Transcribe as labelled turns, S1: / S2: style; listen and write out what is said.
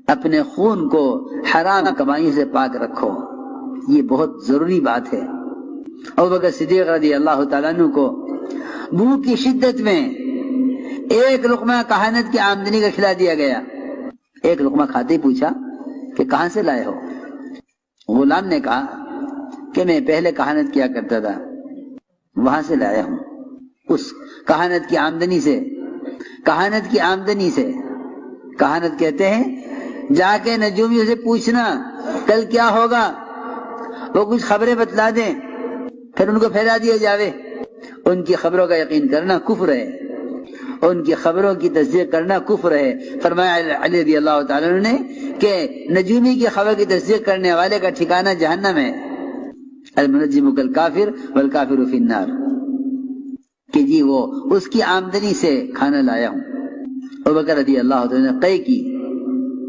S1: اپنے خون کو حرام کمائی سے پاک رکھو، یہ بہت ضروری بات ہے۔ ابوبکر صدیق رضی اللہ تعالیٰ عنہ کو بھوک کی شدت میں ایک لقمہ کہانت کی آمدنی کا کھلا دیا گیا۔ ایک لقمہ کھاتے ہی پوچھا کہ کہاں سے لائے ہو؟ غلام نے کہا کہ میں پہلے کہانت کیا کرتا تھا، وہاں سے لایا ہوں۔ اس کہانت کی آمدنی سے کہانت کہتے ہیں جا کے نجومیوں سے پوچھنا کل کیا ہوگا، وہ کچھ خبریں بتلا دیں، پھر ان کو پھیلا دیا جاوے۔ ان کی خبروں کا یقین کرنا کفر ہے، ان کی خبروں کی تصدیق کرنا کفر ہے۔ فرمایا علی رضی اللہ تعالیٰ عنہ نے کہ نجومی کی خبر کی تصدیق کرنے والے کا ٹھکانہ جہنم ہے۔ المنجم کالکافر والکافر فی النار، کہ جی وہ اس کی آمدنی سے کھانا لایا ہوں۔ ابوبکر رضی اللہ تعالیٰ نے قے کی